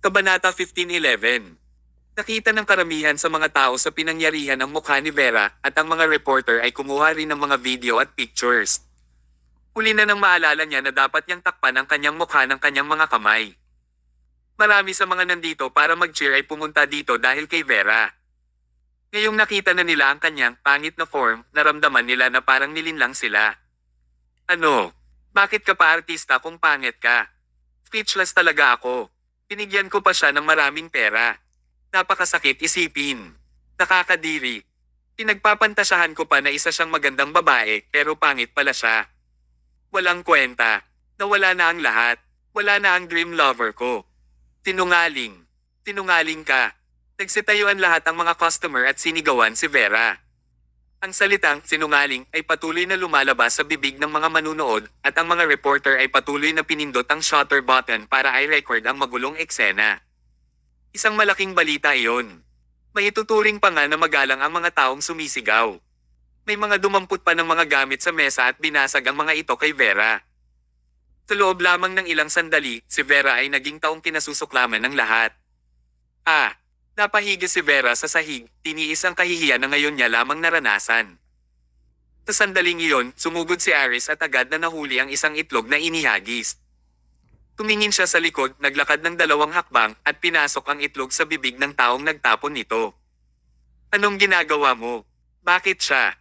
Kabanata 15:11. Nakita ng karamihan sa mga tao sa pinangyarihan ang mukha ni Vera at ang mga reporter ay kumuha rin ng mga video at pictures. Huli na nang maalala niya na dapat niyang takpan ang kanyang mukha ng kanyang mga kamay. Marami sa mga nandito para mag-cheer ay pumunta dito dahil kay Vera. Ngayong nakita na nila ang kanyang pangit na form, naramdaman nila na parang nilinlang sila. Ano? Bakit ka pa artista kung pangit ka? Speechless talaga ako. Binigyan ko pa siya ng maraming pera. Napakasakit isipin. Nakakadiri. Pinagpapantasyahan ko pa na isa siyang magandang babae pero pangit pala siya. Walang kwenta. Nawala na ang lahat. Wala na ang dream lover ko. Sinungaling. Sinungaling ka. Nagsitayuan lahat ang mga customer at sinigawan si Vera. Ang salitang sinungaling ay patuloy na lumalabas sa bibig ng mga manunood at ang mga reporter ay patuloy na pinindot ang shutter button para i-record ang magulong eksena. Isang malaking balita iyon. May ituturing pa nga na magalang ang mga taong sumisigaw. May mga dumampot pa ng mga gamit sa mesa at binasag ang mga ito kay Vera. Sa loob lamang ng ilang sandali, si Vera ay naging taong kinasusuklaman ng lahat. Napahigi si Vera sa sahig, tiniis ang kahihiyan na ngayon niya lamang naranasan. Sa sandaling iyon, sumugod si Aris at agad na nahuli ang isang itlog na inihagis. Tumingin siya sa likod, naglakad ng 2 hakbang at pinasok ang itlog sa bibig ng taong nagtapon nito. Anong ginagawa mo? Bakit siya?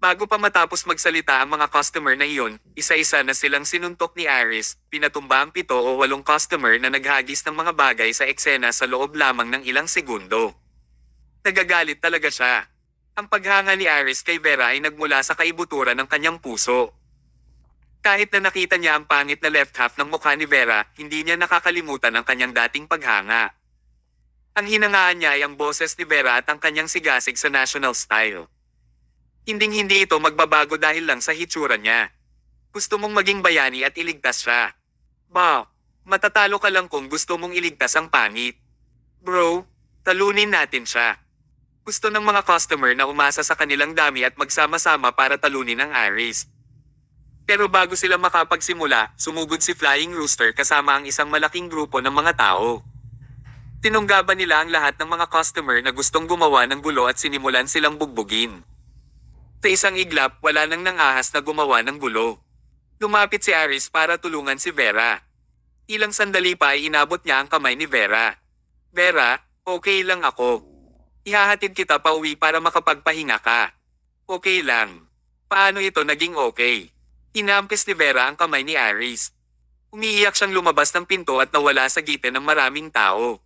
Bago pa matapos magsalita ang mga customer na iyon, isa-isa na silang sinuntok ni Aris, pinatumba ang 7 o 8 customer na naghagis ng mga bagay sa eksena sa loob lamang ng ilang segundo. Nagagalit talaga siya. Ang paghanga ni Aris kay Vera ay nagmula sa kaibuturan ng kanyang puso. Kahit na nakita niya ang pangit na left half ng mukha ni Vera, hindi niya nakakalimutan ang kanyang dating paghanga. Ang hinangaan niya ay ang boses ni Vera at ang kanyang sigasig sa national style. Hinding-hindi ito magbabago dahil lang sa hitsura niya. Gusto mong maging bayani at iligtas siya. Bah, matatalo ka lang kung gusto mong iligtas ang pangit. Bro, talunin natin siya. Gusto ng mga customer na umasa sa kanilang dami at magsama-sama para talunin ang Aris. Pero bago sila makapagsimula, sumugod si Flying Rooster kasama ang isang malaking grupo ng mga tao. Tinunggaban nila ang lahat ng mga customer na gustong gumawa ng gulo at sinimulan silang bugbugin. Sa isang iglap, wala nang nangahas na gumawa ng gulo. Lumapit si Aris para tulungan si Vera. Ilang sandali pa ay inabot niya ang kamay ni Vera. Vera, okay lang ako. Ihahatid kita pa uwi para makapagpahinga ka. Okay lang. Paano ito naging okay? Inampis ni Vera ang kamay ni Aris. Umiiyak siyang lumabas ng pinto at nawala sa gitan ng maraming tao.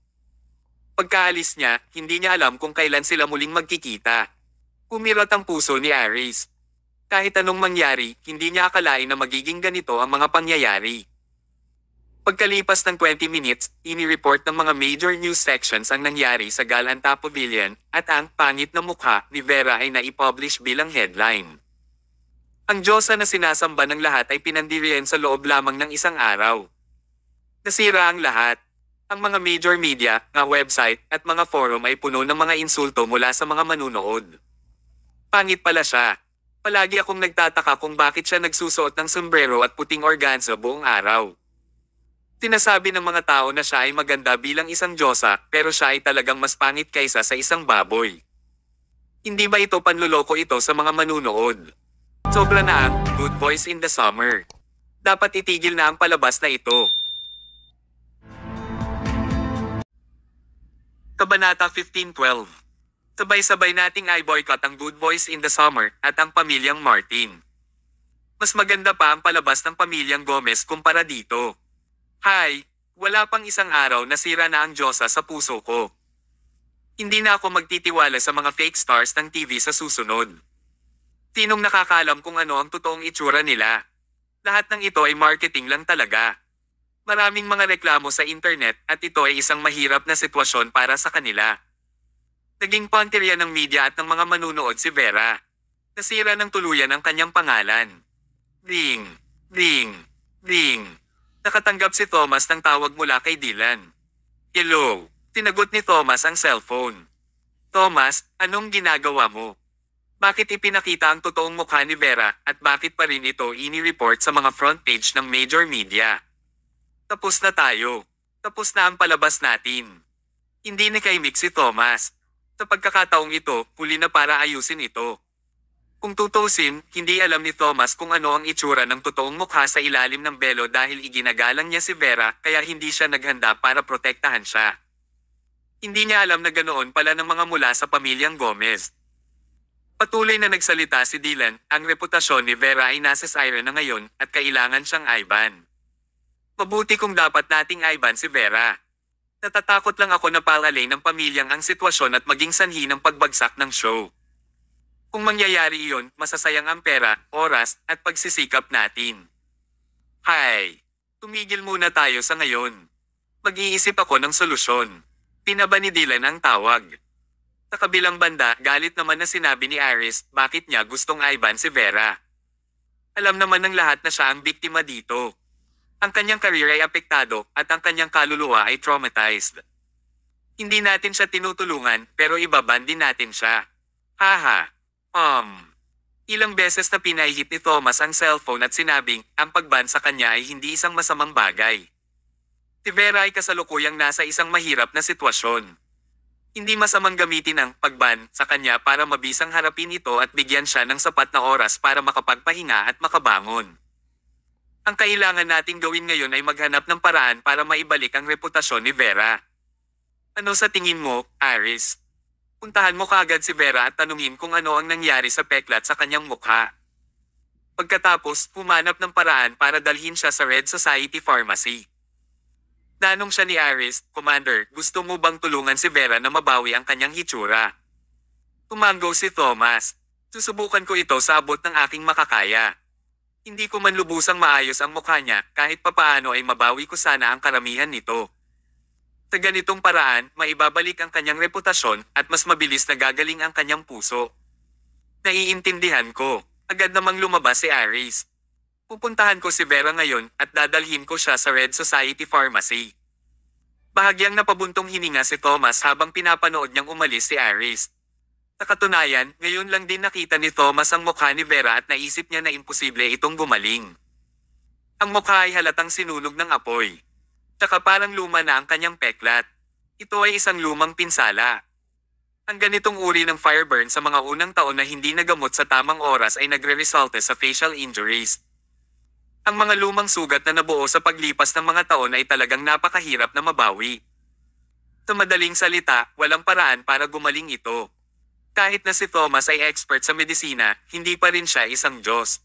Pagkaalis niya, hindi niya alam kung kailan sila muling magkikita. Umirat ang puso ni Aris. Kahit anong mangyari, hindi niya akalain na magiging ganito ang mga pangyayari. Pagkalipas ng 20 minutes, ini-report ng mga major news sections ang nangyari sa Galanta Pavilion at ang pangit na mukha ni Vera ay naipublish bilang headline. Ang Diyosa na sinasamba ng lahat ay pinandirian sa loob lamang ng isang araw. Nasira ang lahat. Ang mga major media, mga website at mga forum ay puno ng mga insulto mula sa mga manunood. Pangit pala siya. Palagi akong nagtataka kung bakit siya nagsusuot ng sombrero at puting organza buong araw. Sinasabi ng mga tao na siya ay maganda bilang isang Diyosa pero siya ay talagang mas pangit kaysa sa isang baboy. Hindi ba ito panluloko ito sa mga manunood? Sobra na ang Good Boys in the Summer. Dapat itigil na ang palabas na ito. Kabanata 15:12. Sabay-sabay nating i-boycott ang Good Boys in the Summer at ang Pamilyang Martin. Mas maganda pa ang palabas ng Pamilyang Gomez kumpara dito. Hi, wala pang isang araw na sira na ang Diyosa sa puso ko. Hindi na ako magtitiwala sa mga fake stars ng TV sa susunod. Sinong nakakaalam kung ano ang totoong itsura nila? Lahat ng ito ay marketing lang talaga. Maraming mga reklamo sa internet at ito ay isang mahirap na sitwasyon para sa kanila. Naging pantirya ng media at ng mga manunood si Vera. Nasira ng tuluyan ang kanyang pangalan. Ring, ring, ring. Nakatanggap si Thomas ng tawag mula kay Dylan. Hello, tinagot ni Thomas ang cellphone. Thomas, anong ginagawa mo? Bakit ipinakita ang totoong mukha ni Vera at bakit pa rin ito ini-report sa mga front page ng major media? Tapos na tayo. Tapos na ang palabas natin. Hindi nakaimik si Thomas. Sa pagkakataong ito, huli na para ayusin ito. Kung tutusin, hindi alam ni Thomas kung ano ang itsura ng totoong mukha sa ilalim ng belo dahil iginagalang niya si Vera kaya hindi siya naghanda para protektahan siya. Hindi niya alam na ganoon pala ng mga mula sa pamilyang Gomez. Patuloy na nagsalita si Dylan, ang reputasyon ni Vera ay nasa Syra na ngayon at kailangan siyang Ivan. Mabuti kung dapat nating Ivan si Vera. Natatakot lang ako na palalay ng pamilyang ang sitwasyon at maging sanhi ng pagbagsak ng show. Kung mangyayari iyon, masasayang ang pera, oras, at pagsisikap natin. Hay! Tumigil muna tayo sa ngayon. Mag-iisip ako ng solusyon. Pinaba ni Dylan ang tawag. Sa kabilang banda, galit naman na sinabi ni Iris, bakit niya gustong Ivan si Vera. Alam naman ng lahat na siya ang biktima dito. Ang kanyang career ay apektado at ang kanyang kaluluwa ay traumatized. Hindi natin siya tinutulungan pero ibaban din natin siya. Haha. Ilang beses na pinahihit ni Thomas ang cellphone at sinabing, ang pagban sa kanya ay hindi isang masamang bagay. Si Vera ay kasalukuyang nasa isang mahirap na sitwasyon. Hindi masamang gamitin ang pagban sa kanya para mabisang harapin ito at bigyan siya ng sapat na oras para makapagpahinga at makabangon. Ang kailangan nating gawin ngayon ay maghanap ng paraan para maibalik ang reputasyon ni Vera. Ano sa tingin mo, Iris? Puntahan mo kaagad si Vera at tanungin kung ano ang nangyari sa peklat sa kanyang mukha. Pagkatapos, humanap ng paraan para dalhin siya sa Red Society Pharmacy. Nanong siya ni Iris, Commander, gusto mo bang tulungan si Vera na mabawi ang kanyang hitsura? Tumango si Thomas. Susubukan ko ito sa abot ng aking makakaya. Hindi ko man lubusang maayos ang mukha niya, kahit papaano ay mabawi ko sana ang karamihan nito. Sa ganitong paraan, maibabalik ang kanyang reputasyon at mas mabilis na gagaling ang kanyang puso. Naiintindihan ko. Agad namang lumabas si Iris. Pupuntahan ko si Vera ngayon at dadalhin ko siya sa Red Society Pharmacy. Bahagyang napabuntong hininga si Thomas habang pinapanood niyang umalis si Iris. Sa katunayan, ngayon lang din nakita ni Thomas ang mukha ni Vera at naisip niya na imposible itong gumaling. Ang mukha ay halatang sinunog ng apoy. Tsaka parang luma na ang kanyang peklat. Ito ay isang lumang pinsala. Ang ganitong uri ng fireburn sa mga unang taon na hindi nagamot sa tamang oras ay nagre-resulte sa facial injuries. Ang mga lumang sugat na nabuo sa paglipas ng mga taon ay talagang napakahirap na mabawi. Sa madaling salita, walang paraan para gumaling ito. Kahit na si Thomas ay expert sa medisina, hindi pa rin siya isang Diyos.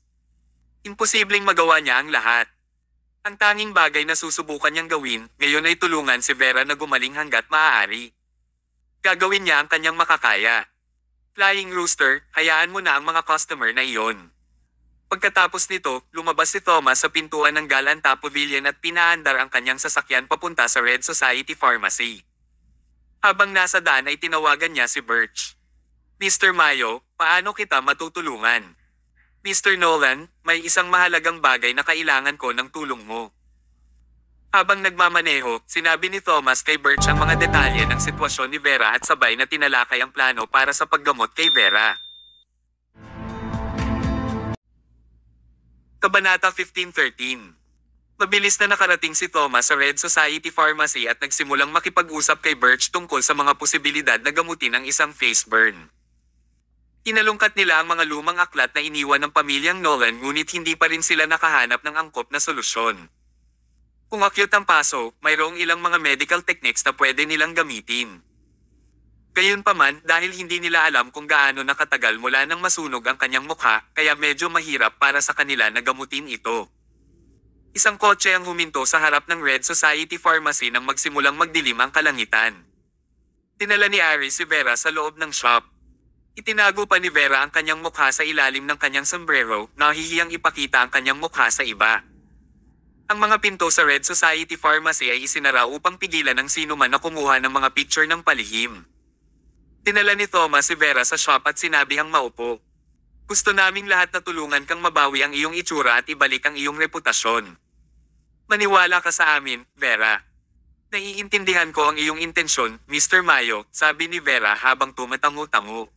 Imposibleng magawa niya ang lahat. Ang tanging bagay na susubukan niyang gawin, ngayon ay tulungan si Vera na gumaling hanggat maaari. Gagawin niya ang kanyang makakaya. Flying Rooster, hayaan mo na ang mga customer na iyon. Pagkatapos nito, lumabas si Thomas sa pintuan ng Galanta Pavilion at pinaandar ang kanyang sasakyan papunta sa Red Society Pharmacy. Habang nasa daan ay tinawagan niya si Birch. Mr. Mayo, paano kita matutulungan? Mr. Nolan, may isang mahalagang bagay na kailangan ko ng tulong mo. Habang nagmamaneho, sinabi ni Thomas kay Birch ang mga detalye ng sitwasyon ni Vera at sabay na tinalakay ang plano para sa paggamot kay Vera. Kabanata 15:13. Mabilis na nakarating si Thomas sa Red Society Pharmacy at nagsimulang makipag-usap kay Birch tungkol sa mga posibilidad na gamutin ang isang face burn. Inalungkat nila ang mga lumang aklat na iniwan ng pamilyang Nolan ngunit hindi pa rin sila nakahanap ng angkop na solusyon. Kung acute ang paso, mayroong ilang mga medical techniques na pwede nilang gamitin. Gayunpaman, dahil hindi nila alam kung gaano nakatagal mula nang masunog ang kanyang mukha, kaya medyo mahirap para sa kanila na gamutin ito. Isang kotse ang huminto sa harap ng Red Society Pharmacy nang magsimulang magdilim ang kalangitan. Dinala ni Iris si Vera sa loob ng shop. Itinago pa ni Vera ang kanyang mukha sa ilalim ng kanyang sombrero, nahihiyang ipakita ang kanyang mukha sa iba. Ang mga pinto sa Red Society Pharmacy ay isinara upang pigilan ng sino man na kumuha ng mga picture ng palihim. Dinala ni Thomas si Vera sa shop at sinabihang maupo. Gusto naming lahat na tulungan kang mabawi ang iyong itsura at ibalik ang iyong reputasyon. Maniwala ka sa amin, Vera. Naiintindihan ko ang iyong intensyon, Mr. Mayo, sabi ni Vera habang tumatango-tango.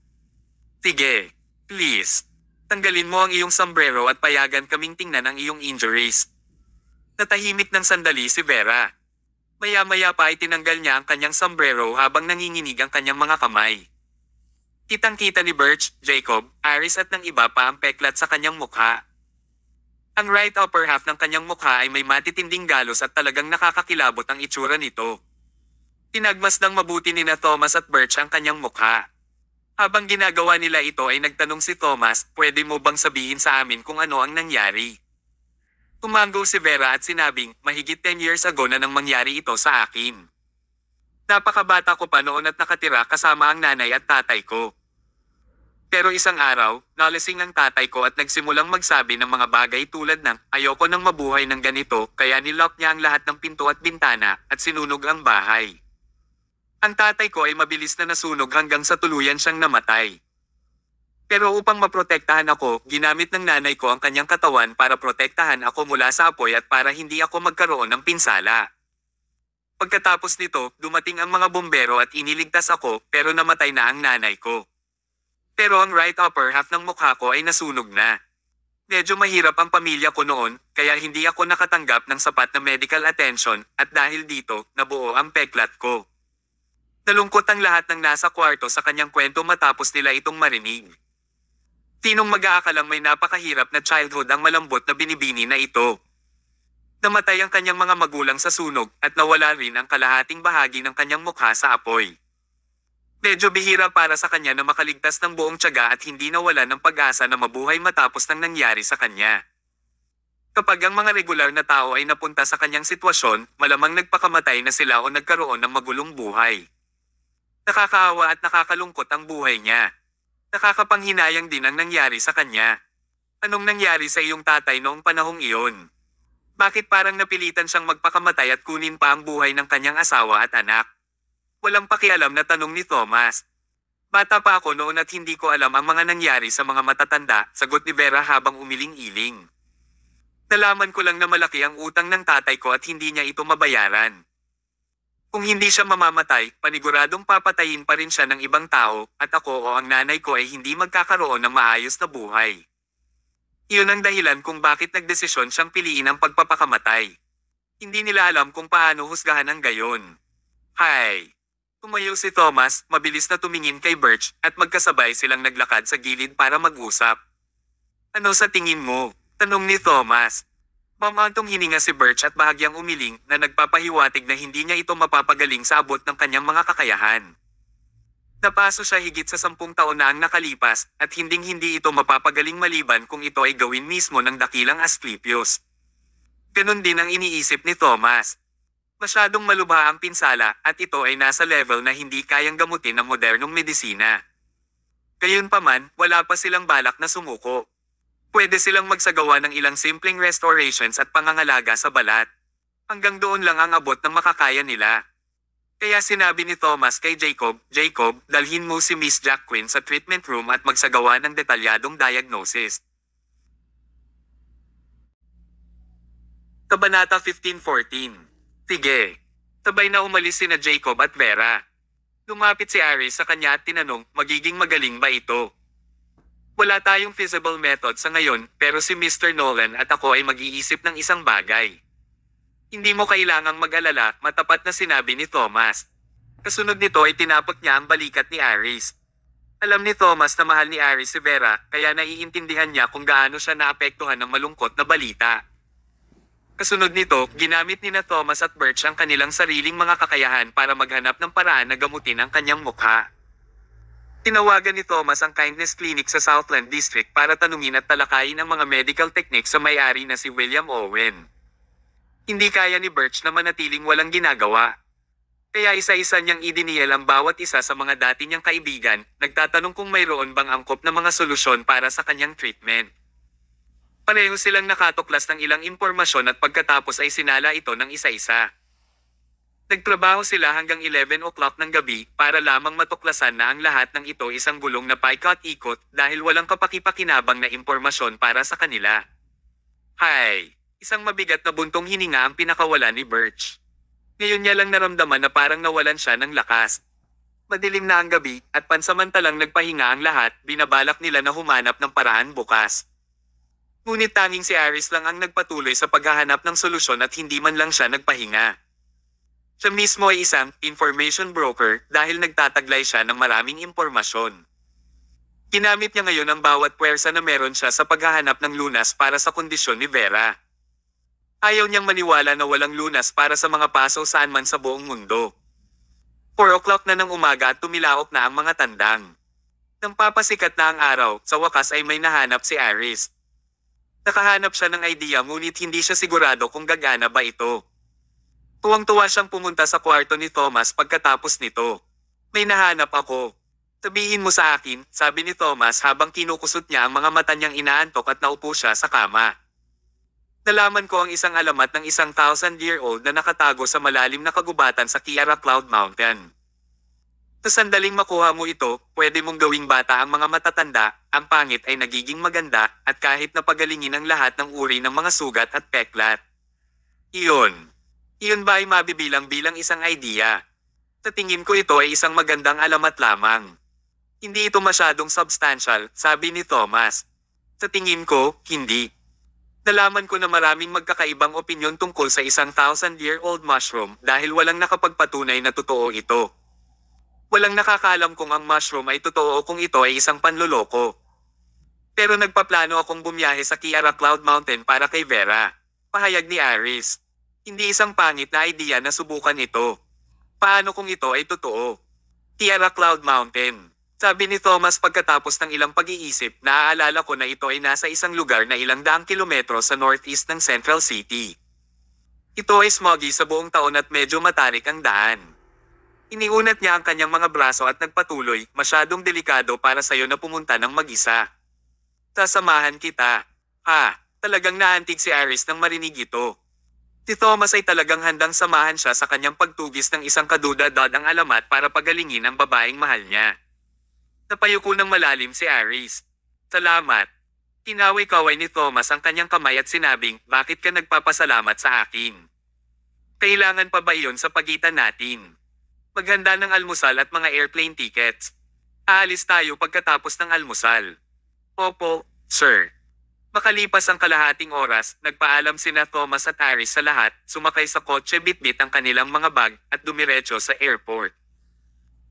Sige, please. Tanggalin mo ang iyong sombrero at payagan kaming tingnan ang iyong injuries. Natahimik ng sandali si Vera. Maya-maya pa ay tinanggal niya ang kanyang sombrero habang nanginginig ang kanyang mga kamay. Kitang-kita ni Birch, Jacob, Aris at ng iba pa ang peklat sa kanyang mukha. Ang right upper half ng kanyang mukha ay may matitinding galos at talagang nakakakilabot ang itsura nito. Tinagmas ng mabuti ni na Thomas at Birch ang kanyang mukha. Habang ginagawa nila ito ay nagtanong si Thomas, pwede mo bang sabihin sa amin kung ano ang nangyari? Tumango si Vera at sinabing, mahigit 10 years ago na nang mangyari ito sa akin. Napakabata ko pa noon at nakatira kasama ang nanay at tatay ko. Pero isang araw, nalasing ang tatay ko at nagsimulang magsabi ng mga bagay tulad ng, ayoko nang mabuhay ng ganito, kaya nilock niya ang lahat ng pinto at bintana, at sinunog ang bahay. Ang tatay ko ay mabilis na nasunog hanggang sa tuluyan siyang namatay. Pero upang maprotektahan ako, ginamit ng nanay ko ang kanyang katawan para protektahan ako mula sa apoy at para hindi ako magkaroon ng pinsala. Pagkatapos nito, dumating ang mga bumbero at iniligtas ako, pero namatay na ang nanay ko. Pero ang right upper half ng mukha ko ay nasunog na. Medyo mahirap ang pamilya ko noon, kaya hindi ako nakatanggap ng sapat na medical attention, at dahil dito, nabuo ang peklat ko. Nalungkot ang lahat ng nasa kwarto sa kanyang kwento matapos nila itong marinig. Sinong mag-aakalang may napakahirap na childhood ang malambot na binibini na ito. Namatay ang kanyang mga magulang sa sunog at nawala rin ang kalahating bahagi ng kanyang mukha sa apoy. Medyo bihira para sa kanya na makaligtas ng buong tiyaga at hindi nawala ng pag-asa na mabuhay matapos ng nangyari sa kanya. Kapag ang mga regular na tao ay napunta sa kanyang sitwasyon, malamang nagpakamatay na sila o nagkaroon ng magulong buhay. Nakakaawa at nakakalungkot ang buhay niya. Nakakapanghinayang din ang nangyari sa kanya. Anong nangyari sa iyong tatay noong panahong iyon? Bakit parang napilitan siyang magpakamatay at kunin pa ang buhay ng kanyang asawa at anak? Walang pakialam na tanong ni Thomas. Bata pa ako noon at hindi ko alam ang mga nangyari sa mga matatanda, sagot ni Vera habang umiling-iling. Nalaman ko lang na malaki ang utang ng tatay ko at hindi niya ito mabayaran. Kung hindi siya mamamatay, paniguradong papatayin pa rin siya ng ibang tao, at ako o ang nanay ko ay hindi magkakaroon ng maayos na buhay. Iyon ang dahilan kung bakit nagdesisyon siyang piliin ang pagpapakamatay. Hindi nila alam kung paano husgahan ang gayon. Hay! Tumayo si Thomas, mabilis na tumingin kay Birch, at magkasabay silang naglakad sa gilid para mag-usap. Ano sa tingin mo? Tanong ni Thomas. Mamantong hininga si Birch at bahagyang umiling na nagpapahiwatig na hindi niya ito mapapagaling sa abot ng kanyang mga kakayahan. Napaso siya higit sa 10 taon na ang nakalipas at hinding-hindi ito mapapagaling maliban kung ito ay gawin mismo ng dakilang Asclepius. Ganon din ang iniisip ni Thomas. Masyadong malubha ang pinsala at ito ay nasa level na hindi kayang gamutin ng modernong medisina. Gayunpaman, wala pa silang balak na sumuko. Pwede silang magsagawa ng ilang simpleng restorations at pangangalaga sa balat. Hanggang doon lang ang abot ng makakaya nila. Kaya sinabi ni Thomas kay Jacob, Jacob, dalhin mo si Miss Jacqueline sa treatment room at magsagawa ng detalyadong diagnosis. Kabanata 15:14. Sige. Sabay na umalis sina Jacob at Vera. Lumapit si Aris sa kanya at tinanong, magiging magaling ba ito? Wala tayong feasible method sa ngayon, pero si Mr. Nolan at ako ay mag-iisip ng isang bagay. Hindi mo kailangang mag-alala, matapat na sinabi ni Thomas. Kasunod nito ay tinapot niya ang balikat ni Aris. Alam ni Thomas na mahal ni Aris si Vera, kaya naiintindihan niya kung gaano siya naapektuhan ng malungkot na balita. Kasunod nito, ginamit ni na Thomas at Birch ang kanilang sariling mga kakayahan para maghanap ng paraan na gamutin ang kanyang mukha. Tinawagan ni Thomas ang Kindness Clinic sa Southland District para tanungin at talakayin ang mga medical techniques sa may-ari na si William Owen. Hindi kaya ni Birch na manatiling walang ginagawa. Kaya isa-isa niyang idiniel ang bawat isa sa mga dati niyang kaibigan, nagtatanong kung mayroon bang angkop na mga solusyon para sa kanyang treatment. Pareho silang nakatuklas ng ilang impormasyon at pagkatapos ay sinala ito ng isa-isa. Nagtrabaho sila hanggang 11 o'clock ng gabi para lamang matuklasan na ang lahat ng ito isang gulong na paikot-ikot dahil walang kapakipakinabang na impormasyon para sa kanila. Hay! Isang mabigat na buntong hininga ang pinakawalan ni Birch. Ngayon niya lang naramdaman na parang nawalan siya ng lakas. Madilim na ang gabi at pansamantalang nagpahinga ang lahat, binabalak nila na humanap ng paraan bukas. Ngunit tanging si Aris lang ang nagpatuloy sa paghahanap ng solusyon at hindi man lang siya nagpahinga. Siya mismo ay isang information broker dahil nagtataglay siya ng maraming impormasyon. Ginamit niya ngayon ang bawat puwersa na meron siya sa paghahanap ng lunas para sa kondisyon ni Vera. Ayaw niyang maniwala na walang lunas para sa mga paso saan man sa buong mundo. 4 o'clock na ng umaga at tumilaok na ang mga tandang. Nang papasikat na ang araw, sa wakas ay may nahanap si Aris. Nakahanap siya ng idea ngunit hindi siya sigurado kung gagana ba ito. Tuwang-tuwa siyang pumunta sa kwarto ni Thomas pagkatapos nito. May nahanap ako. Sabihin mo sa akin, sabi ni Thomas habang kinukusot niya ang mga mata niyang inaantok at naupo siya sa kama. Nalaman ko ang isang alamat ng isang 1,000-year-old na nakatago sa malalim na kagubatan sa Kiara Cloud Mountain. Sa sandaling makuha mo ito, pwede mong gawing bata ang mga matatanda, ang pangit ay nagiging maganda, at kahit napagalingin ang lahat ng uri ng mga sugat at peklat. Iyon. Iyon ba ay mabibilang bilang isang idea? Sa tingin ko ito ay isang magandang alamat lamang. Hindi ito masyadong substantial, sabi ni Thomas. Sa tingin ko, hindi. Nalaman ko na maraming magkakaibang opinyon tungkol sa isang 1,000-year-old mushroom dahil walang nakapagpatunay na totoo ito. Walang nakakaalam kung ang mushroom ay totoo o kung ito ay isang panloloko. Pero nagpaplano akong bumiyahe sa Kiara Cloud Mountain para kay Vera. Pahayag ni Aris. Hindi isang pangit na idea na subukan ito. Paano kung ito ay totoo? Kiara Cloud Mountain. Sabi ni Thomas pagkatapos ng ilang pag-iisip, naaalala ko na ito ay nasa isang lugar na ilang daang kilometro sa northeast ng Central City. Ito ay smoggy sa buong taon at medyo matarik ang daan. Iniunat niya ang kanyang mga braso at nagpatuloy, masyadong delikado para sayo na pumunta ng mag-isa. Sasamahan kita. Talagang naantig si Aris nang marinig ito. Si Thomas ay talagang handang samahan siya sa kanyang pagtugis ng isang kadudad-dadang alamat para pagalingin ang babaeng mahal niya. Napayuko ng malalim si Aris. Salamat. Kinaway-kaway ni Thomas ang kanyang kamay at sinabing, bakit ka nagpapasalamat sa akin? Kailangan pa ba iyon sa pagitan natin? Maghanda ng almusal at mga airplane tickets. Aalis tayo pagkatapos ng almusal. Opo, sir. Makalipas ang kalahating oras, nagpaalam sina Thomas at Aris sa lahat, sumakay sa kotse bitbit ang kanilang mga bag at dumiretso sa airport.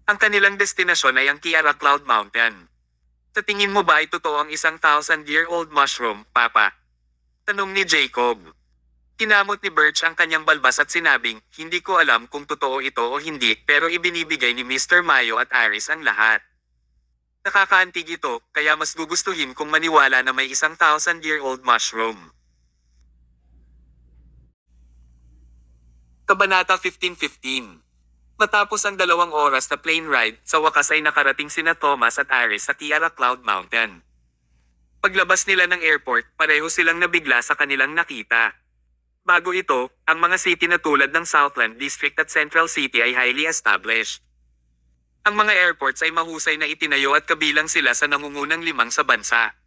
Ang kanilang destinasyon ay ang Kiara Cloud Mountain. Sa tingin mo ba ay totoo ang isang 1,000-year-old mushroom, Papa? Tanong ni Jacob. Kinamot ni Birch ang kanyang balbas at sinabing, hindi ko alam kung totoo ito o hindi pero ibinibigay ni Mr. Mayo at Aris ang lahat. Nakakaantig ito, kaya mas gugustuhin kung maniwala na may isang 1,000-year-old mushroom. Kabanata 15:15. Matapos ang 2 oras na plane ride, sa wakas ay nakarating sina Thomas at Aris sa Kiara Cloud Mountain. Paglabas nila ng airport, pareho silang nabigla sa kanilang nakita. Bago ito, ang mga city na tulad ng Southland District at Central City ay highly established. Ang mga airports ay mahusay na itinayo at kabilang sila sa nangungunang 5 sa bansa.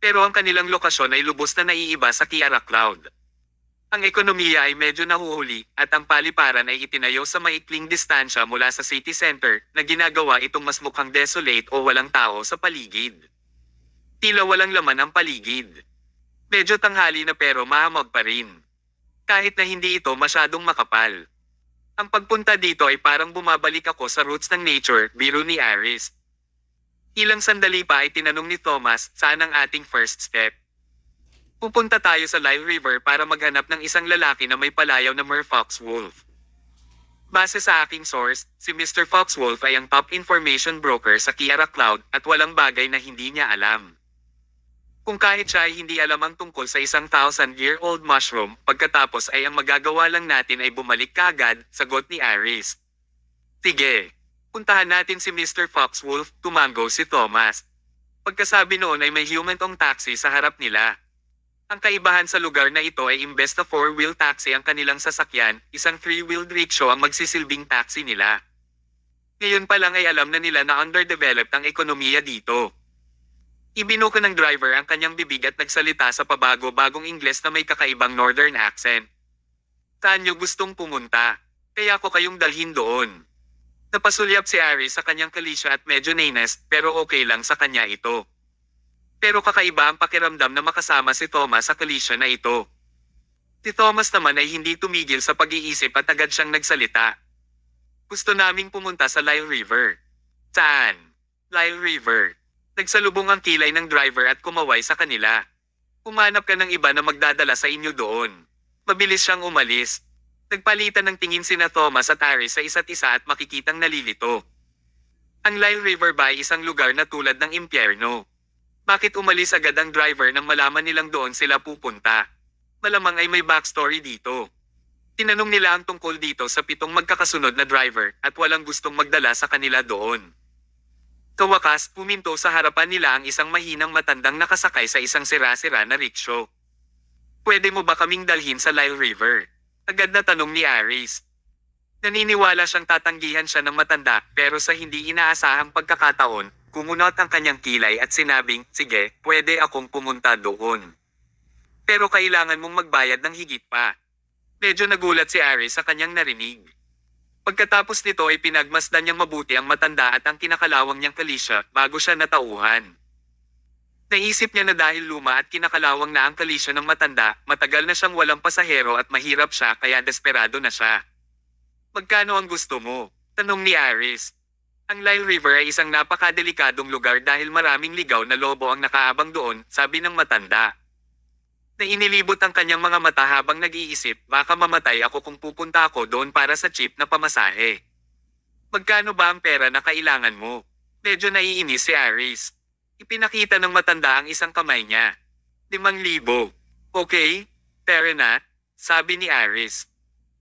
Pero ang kanilang lokasyon ay lubos na naiiba sa Kiara Cloud. Ang ekonomiya ay medyo nahuhuli at ang paliparan ay itinayo sa maikling distansya mula sa city center na ginagawa itong mas mukhang desolate o walang tao sa paligid. Tila walang laman ang paligid. Medyo tanghali na pero mahamog pa rin. Kahit na hindi ito masyadong makapal. Ang pagpunta dito ay parang bumabalik ako sa roots ng nature, biro ni Aris. Ilang sandali pa ay tinanong ni Thomas, saan ang ating first step? Pupunta tayo sa Lyle River para maghanap ng isang lalaki na may palayaw na Foxwolf. Base sa aking source, si Mr. Foxwolf ay ang top information broker sa Kiara Cloud at walang bagay na hindi niya alam. Kung kahit siya ay hindi alam ang tungkol sa isang 1,000-year-old mushroom, pagkatapos ay ang magagawa lang natin ay bumalik kaagad, sagot ni Aris. Sige, puntahan natin si Mr. Foxwolf, tumango si Thomas. Pagkasabi noon ay may human-ong taxi sa harap nila. Ang kaibahan sa lugar na ito ay imbes na 4-wheel taxi ang kanilang sasakyan, isang 3-wheeled rickshaw ang magsisilbing taxi nila. Ngayon pa lang ay alam na nila na underdeveloped ang ekonomiya dito. Ibinuka ng driver ang kanyang bibig at nagsalita sa pabago-bagong Ingles na may kakaibang northern accent. Saan nyo gustong pumunta? Kaya ko kayong dalhin doon. Napasulyap si Aris sa kanyang kalisya at medyo nainis pero okay lang sa kanya ito. Pero kakaiba ang pakiramdam na makasama si Thomas sa kalisya na ito. Si Thomas naman ay hindi tumigil sa pag-iisip at agad siyang nagsalita. Gusto naming pumunta sa Lyle River. Saan? Lyle River. Nagsalubong ang kilay ng driver at kumaway sa kanila. Umanap ka ng iba na magdadala sa inyo doon. Mabilis siyang umalis. Nagpalitan ng tingin sina Thomas at Aris sa isa't isa at makikitang nalilito. Ang Lyle River ba ay isang lugar na tulad ng impyerno? Bakit umalis agad ang driver nang malaman nilang doon sila pupunta? Malamang ay may backstory dito. Tinanong nila ang tungkol dito sa 7 magkakasunod na driver at walang gustong magdala sa kanila doon. Sa wakas, puminto sa harapan nila ang isang mahinang matandang nakasakay sa isang sira-sira na rickshaw. Pwede mo ba kaming dalhin sa Lyle River? Agad na tanong ni Aris. Naniniwala siyang tatanggihan siya ng matanda pero sa hindi inaasahang pagkakataon, kumunot ang kanyang kilay at sinabing, sige, pwede akong pumunta doon. Pero kailangan mong magbayad ng higit pa. Medyo nagulat si Aris sa kanyang narinig. Pagkatapos nito ay pinagmasdan niyang mabuti ang matanda at ang kinakalawang niyang kalisya bago siya natauhan. Naisip niya na dahil luma at kinakalawang na ang kalisya ng matanda, matagal na siyang walang pasahero at mahirap siya kaya desperado na siya. Magkano ang gusto mo? Tanong ni Aris. Ang Lyle River ay isang napakadelikadong lugar dahil maraming ligaw na lobo ang nakaabang doon, sabi ng matanda. Na inilibot ang kanyang mga mata habang nag-iisip, baka mamatay ako kung pupunta ako doon para sa cheap na pamasahe. Magkano ba ang pera na kailangan mo? Medyo naiinis si Aris. Ipinakita ng matanda ang isang kamay niya. 5,000. Okay, pera na, sabi ni Aris.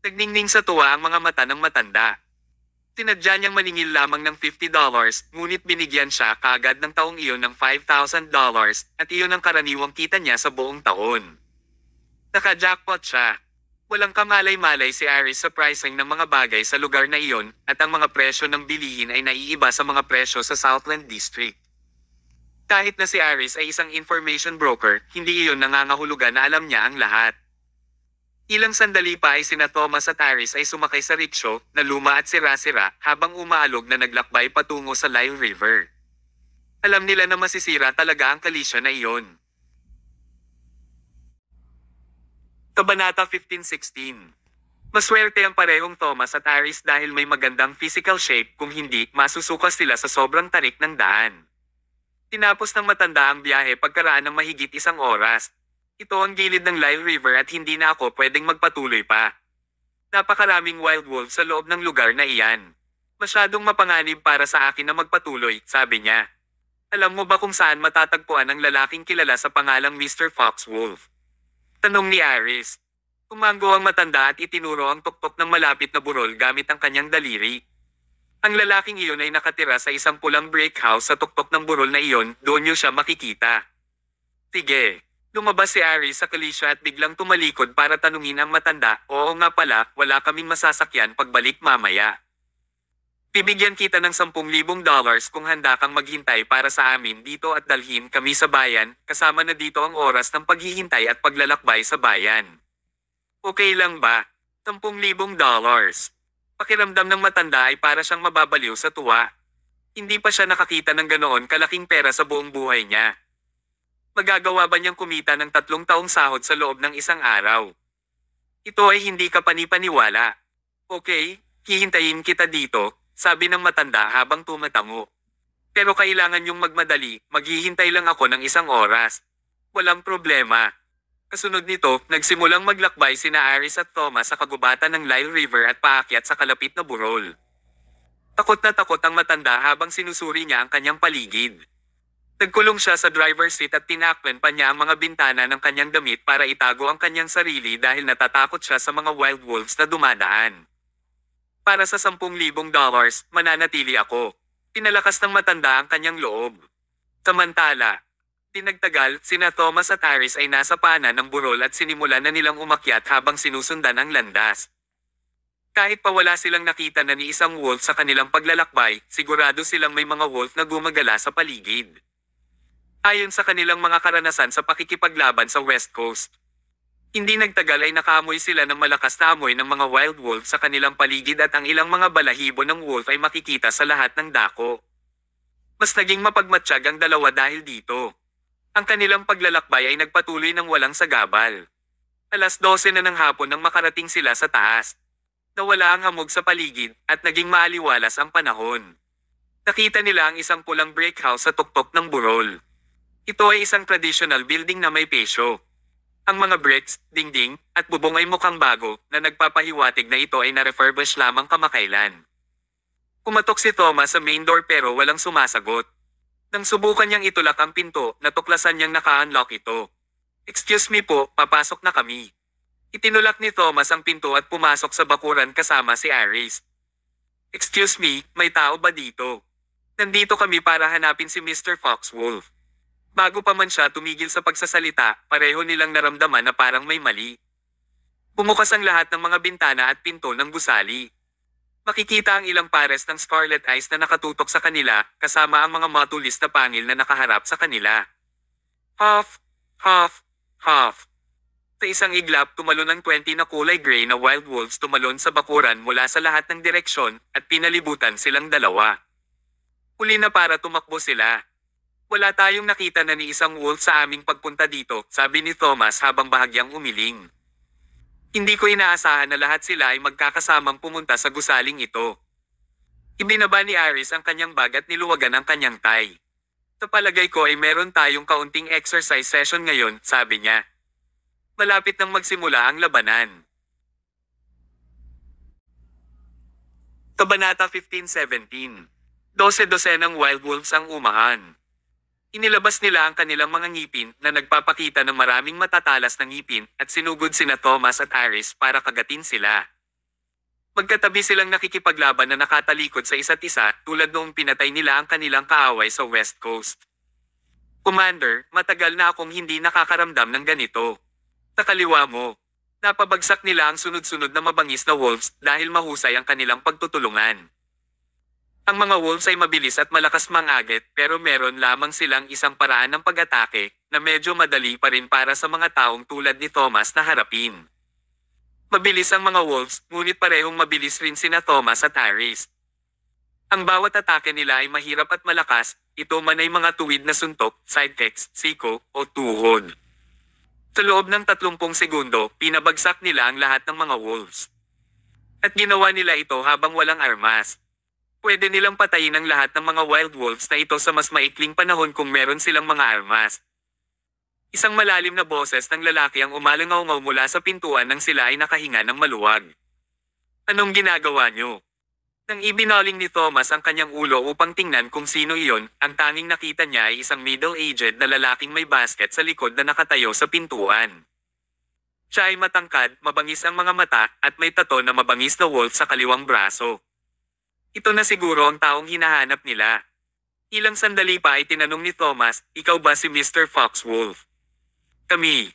Nagningning sa tuwa ang mga mata ng matanda. Tinadya niyang maningil lamang ng $50, ngunit binigyan siya kaagad ng taong iyon ng $5,000 at iyon ang karaniwang kita niya sa buong taon. Naka-jackpot siya. Walang kamalay-malay si Aris sa pricing ng mga bagay sa lugar na iyon at ang mga presyo ng bilihin ay naiiba sa mga presyo sa Southland District. Kahit na si Aris ay isang information broker, hindi iyon nangangahulugan na alam niya ang lahat. Ilang sandali pa ay sina Thomas at Aris ay sumakay sa rickshaw na luma at sira-sira habang umaalog na naglakbay patungo sa Lyle River. Alam nila na masisira talaga ang kalisya na iyon. Kabanata 15-16. Maswerte ang parehong Thomas at Aris dahil may magandang physical shape, kung hindi, masusukas sila sa sobrang tarik ng daan. Tinapos ng matanda ang biyahe pagkaraan ng mahigit 1 oras. Ito ang gilid ng Lyle River at hindi na ako pwedeng magpatuloy pa. Napakaraming wild wolves sa loob ng lugar na iyan. Masyadong mapanganib para sa akin na magpatuloy, sabi niya. Alam mo ba kung saan matatagpuan ang lalaking kilala sa pangalang Mr. Foxwolf? Tanong ni Aris. Tumango ang matanda at itinuro ang tuktok ng malapit na burol gamit ang kanyang daliri. Ang lalaking iyon ay nakatira sa isang pulang brick house sa tuktok ng burol na iyon, doon niyo siya makikita. Sige. Lumabas si Aris sa kalisya at biglang tumalikod para tanungin ang matanda, oo nga pala, wala kaming masasakyan pagbalik mamaya. Bibigyan kita ng $10,000 kung handa kang maghintay para sa amin dito at dalhin kami sa bayan, kasama na dito ang oras ng paghihintay at paglalakbay sa bayan. Okay lang ba? $10,000. Pakiramdam ng matanda ay para siyang mababaliw sa tuwa. Hindi pa siya nakakita ng ganoon kalaking pera sa buong buhay niya. Magagawa ba niyang kumita ng 3 taong sahod sa loob ng 1 araw? Ito ay hindi ka panipaniwala. Okay, hihintayin kita dito, sabi ng matanda habang tumatango. Pero kailangan niyong magmadali, maghihintay lang ako ng 1 oras. Walang problema. Kasunod nito, nagsimulang maglakbay sina Aris at Thomas sa kagubatan ng Lyle River at paakyat sa kalapit na burol. Takot na takot ang matanda habang sinusuri niya ang kanyang paligid. Nagkulong siya sa driver's seat at tinakpan pa niya ang mga bintana ng kanyang damit para itago ang kanyang sarili dahil natatakot siya sa mga wild wolves na dumadaan. Para sa $10,000, mananatili ako. Pinalakas ng matanda ang kanyang loob. Samantala, pinagtagal, sina Thomas at Aris ay nasa paanan ng burol at sinimulan na nilang umakyat habang sinusundan ang landas. Kahit pa wala silang nakita na ni isang wolf sa kanilang paglalakbay, sigurado silang may mga wolf na gumagala sa paligid. Ayon sa kanilang mga karanasan sa pakikipaglaban sa West Coast. Hindi nagtagal ay nakaamoy sila ng malakas na amoy ng mga wild wolf sa kanilang paligid at ang ilang mga balahibo ng wolf ay makikita sa lahat ng dako. Mas naging mapagmatsyag ang dalawa dahil dito. Ang kanilang paglalakbay ay nagpatuloy ng walang sagabal. 12 na ng hapon nang makarating sila sa taas. Nawala ang hamog sa paligid at naging maaliwalas ang panahon. Nakita nila ang isang pulang brick house sa tuktok ng burol. Ito ay isang traditional building na may pesyo. Ang mga bricks, dingding, at bubong ay mukhang bago na nagpapahiwatig na ito ay na-refurbish lamang kamakailan. Kumatok si Thomas sa main door pero walang sumasagot. Nang subukan niyang itulak ang pinto, natuklasan niyang naka-unlock ito. "Excuse me po, papasok na kami." Itinulak ni Thomas ang pinto at pumasok sa bakuran kasama si Aris. "Excuse me, may tao ba dito?" "Nandito kami para hanapin si Mr. Foxwolf." Bago pa man siya tumigil sa pagsasalita, pareho nilang naramdaman na parang may mali. Bumukas ang lahat ng mga bintana at pinto ng gusali. Makikita ang ilang pares ng scarlet eyes na nakatutok sa kanila, kasama ang mga matulis na pangil na nakaharap sa kanila. Huff, huff, huff. Sa isang iglap tumalon ang 20 na kulay gray na wild wolves tumalon sa bakuran mula sa lahat ng direksyon at pinalibutan silang dalawa. Huli na para tumakbo sila. "Wala tayong nakita na ni isang wolf sa aming pagpunta dito," sabi ni Thomas habang bahagyang umiling. "Hindi ko inaasahan na lahat sila ay magkakasamang pumunta sa gusaling ito." Ibinaba ni Aris ang kanyang bag at niluwagan ang kanyang tie. "Sa palagay ko ay meron tayong kaunting exercise session ngayon," sabi niya. Malapit nang magsimula ang labanan. Kabanata 15-17. 12 ng wild wolves ang umahan. Inilabas nila ang kanilang mga ngipin na nagpapakita ng maraming matatalas na ngipin at sinugod sina Thomas at Aris para kagatin sila. Magkatabi silang nakikipaglaban na nakatalikod sa isa't isa tulad noong pinatay nila ang kanilang kaaway sa West Coast. "Commander, matagal na akong hindi nakakaramdam ng ganito." Sa kaliwa mo, napabagsak nila ang sunod-sunod na mabangis na wolves dahil mahusay ang kanilang pagtutulungan. Ang mga wolves ay mabilis at malakas mangagit pero meron lamang silang isang paraan ng pag-atake na medyo madali pa rin para sa mga taong tulad ni Thomas na harapin. Mabilis ang mga wolves, ngunit parehong mabilis rin sina Thomas at Aris. Ang bawat atake nila ay mahirap at malakas, ito man ay mga tuwid na suntok, sidekicks, siko, o tuhod. Sa loob ng 30 segundo, pinabagsak nila ang lahat ng mga wolves. At ginawa nila ito habang walang armas. Pwede nilang patayin ang lahat ng mga wild wolves na ito sa mas maikling panahon kung meron silang mga armas. Isang malalim na boses ng lalaki ang umalangaw-ngaw mula sa pintuan nang sila ay nakahinga ng maluwag. "Anong ginagawa niyo?" Nang ibinaling ni Thomas ang kanyang ulo upang tingnan kung sino iyon, ang tanging nakita niya ay isang middle-aged na lalaking may basket sa likod na nakatayo sa pintuan. Siya ay matangkad, mabangis ang mga mata, at may tato na mabangis na wolf sa kaliwang braso. Ito na siguro ang taong hinahanap nila. Ilang sandali pa ay tinanong ni Thomas, "Ikaw ba si Mr. Foxwolf?" "Kami."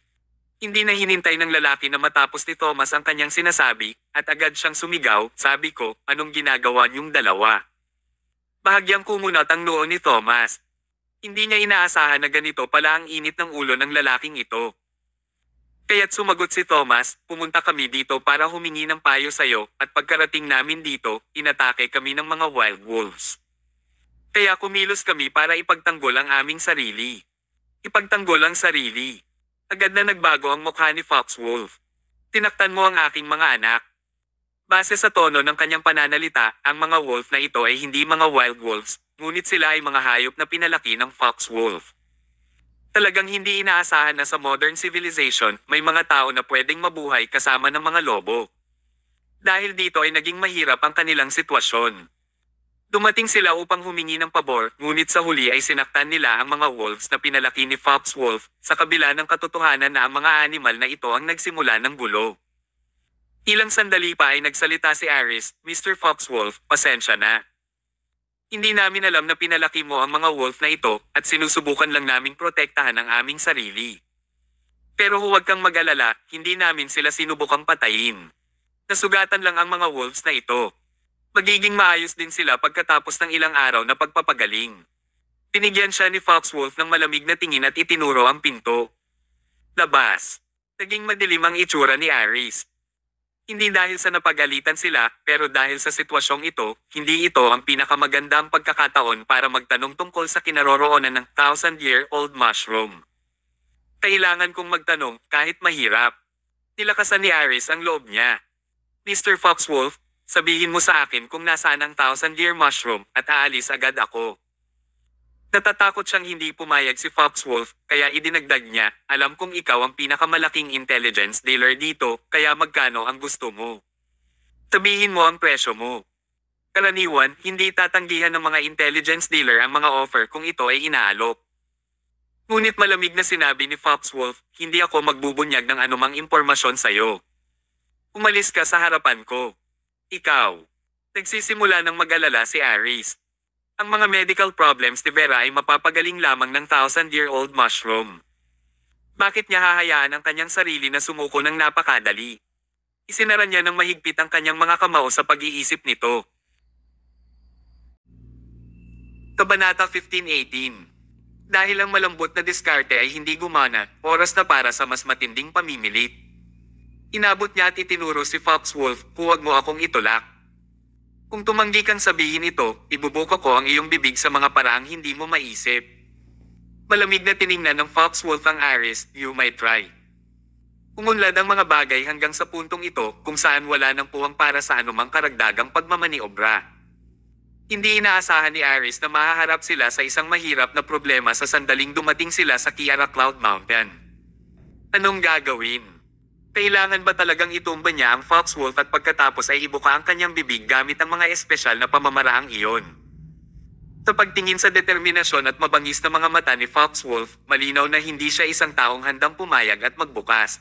Hindi na hinintay ng lalaki na matapos ni Thomas ang kanyang sinasabi, at agad siyang sumigaw, "Sabi ko, anong ginagawa niyong dalawa?" Bahagyang kumunat ang noo ni Thomas. Hindi niya inaasahan na ganito pala ang init ng ulo ng lalaking ito. Kaya't sumagot si Thomas, "Pumunta kami dito para humingi ng payo sayo, at pagkarating namin dito, inatake kami ng mga wild wolves. Kaya kumilos kami para ipagtanggol ang aming sarili." "Ipagtanggol ang sarili?" Agad na nagbago ang mukha ni Foxwolf. "Tinaktan mo ang aking mga anak." Base sa tono ng kanyang pananalita, ang mga wolf na ito ay hindi mga wild wolves, ngunit sila ay mga hayop na pinalaki ng Foxwolf. Talagang hindi inaasahan na sa modern civilization, may mga tao na pwedeng mabuhay kasama ng mga lobo. Dahil dito ay naging mahirap ang kanilang sitwasyon. Dumating sila upang humingi ng pabor, ngunit sa huli ay sinaktan nila ang mga wolves na pinalaki ni Foxwolf, sa kabila ng katotohanan na ang mga animal na ito ang nagsimula ng gulo. Ilang sandali pa ay nagsalita si Aris, "Mr. Foxwolf, pasensya na. Hindi namin alam na pinalaki mo ang mga wolf na ito, at sinusubukan lang naming protektahan ang aming sarili. Pero huwag kang mag-alala, hindi namin sila sinubukang patayin. Nasugatan lang ang mga wolves na ito. Magiging maayos din sila pagkatapos ng ilang araw na pagpapagaling." Tinigyan siya ni Foxwolf ng malamig na tingin at itinuro ang pinto. Labas. Naging madilim ang itsura ni Aris. Hindi dahil sa napagalitan sila, pero dahil sa sitwasyong ito, hindi ito ang pinakamagandang pagkakataon para magtanong tungkol sa kinaroroonan ng 1,000-year-old mushroom. Kailangan kong magtanong, kahit mahirap. Nilakasan ni Aris ang loob niya. Mr. Foxwolf, sabihin mo sa akin kung nasaan ang Thousand-Year Mushroom at aalis agad ako. Natatakot siyang hindi pumayag si Foxwolf, kaya idinagdag niya, alam kong ikaw ang pinakamalaking intelligence dealer dito, kaya magkano ang gusto mo? Sabihin mo ang presyo mo. Karaniwan, hindi tatanggihan ng mga intelligence dealer ang mga offer kung ito ay inaalok. Ngunit malamig na sinabi ni Foxwolf, hindi ako magbubunyag ng anumang impormasyon sa'yo. Umalis ka sa harapan ko. Ikaw. Nagsisimula ng mag-alala si Aris. Ang mga medical problems ni Vera ay mapapagaling lamang ng thousand-year-old mushroom. Bakit niya hahayaan ang kanyang sarili na sumuko ng napakadali? Isinara niya ng mahigpit ang kanyang mga kamao sa pag-iisip nito. Kabanata 15:18. Dahil ang malambot na diskarte ay hindi gumana, oras na para sa mas matinding pamimilit. Inabot niya at itinuro si Foxwolf, huwag mo akong itulak. Kung tumanggi kang sabihin ito, ibubuka ko ang iyong bibig sa mga paraang hindi mo maisip. Malamig na tiningnan ng Foxwolf ang Aris, you might try. Umunlad ang mga bagay hanggang sa puntong ito kung saan wala nang puwang para sa anumang karagdagang pagmamaniobra. Hindi inaasahan ni Aris na mahaharap sila sa isang mahirap na problema sa sandaling dumating sila sa Kiara Cloud Mountain. Anong gagawin? Kailangan ba talagang itumba niya ang Foxwolf at pagkatapos ay ibuka ang kanyang bibig gamit ang mga espesyal na pamamaraang iyon? Sa pagtingin sa determinasyon at mabangis na mga mata ni Foxwolf, malinaw na hindi siya isang taong handang pumayag at magbukas.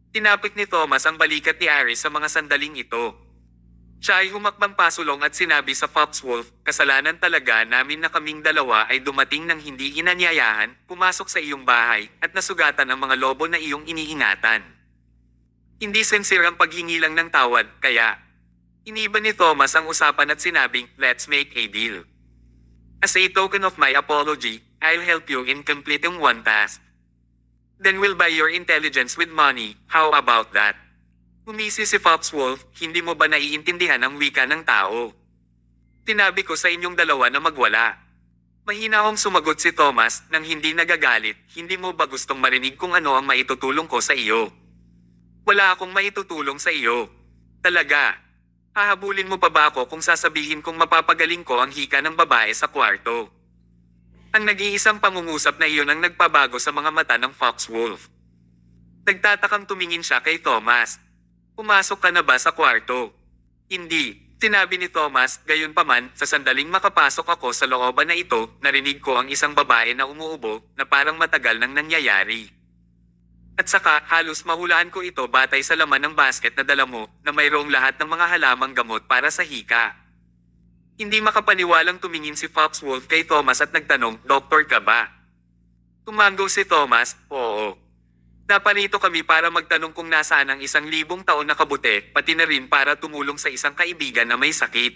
Tinapik ni Thomas ang balikat ni Aris sa mga sandaling ito. Siya ay humakbang pasulong at sinabi sa Foxwolf, kasalanan talaga namin na kaming dalawa ay dumating ng hindi inanyayahan, pumasok sa iyong bahay, at nasugatan ang mga lobo na iyong iniingatan. Hindi sincere ang paghingi lang ng tawad, kaya iniba ni Thomas ang usapan at sinabing, let's make a deal. As a token of my apology, I'll help you in completing one task. Then we'll buy your intelligence with money, how about that? Umisi si Foxwolf, hindi mo ba naiintindihan ang wika ng tao? Tinabi ko sa inyong dalawa na magwala. Mahinahong sumagot si Thomas nang hindi nagagalit, hindi mo ba gustong marinig kung ano ang maitutulong ko sa iyo? Wala akong maitutulong sa iyo. Talaga. Hahabulin mo pa ba ako kung sasabihin kong mapapagaling ko ang hika ng babae sa kwarto? Ang nag-iisang pangungusap na iyon ang nagpabago sa mga mata ng Foxwolf. Nagtatakang tumingin siya kay Thomas. Pumasok ka na ba sa kwarto? Hindi. Sinabi ni Thomas, gayunpaman, sa sandaling makapasok ako sa looban na ito, narinig ko ang isang babae na umuubo, na parang matagal nang nangyayari. At saka, halos mahulaan ko ito batay sa laman ng basket na dala mo, na mayroong lahat ng mga halamang gamot para sa hika. Hindi makapaniwalang tumingin si Foxwolf kay Thomas at nagtanong, Doktor ka ba? Tumango si Thomas, oo. Naparito kami para magtanong kung nasaan ang 1,000 taon na kabute, pati na rin para tumulong sa isang kaibigan na may sakit.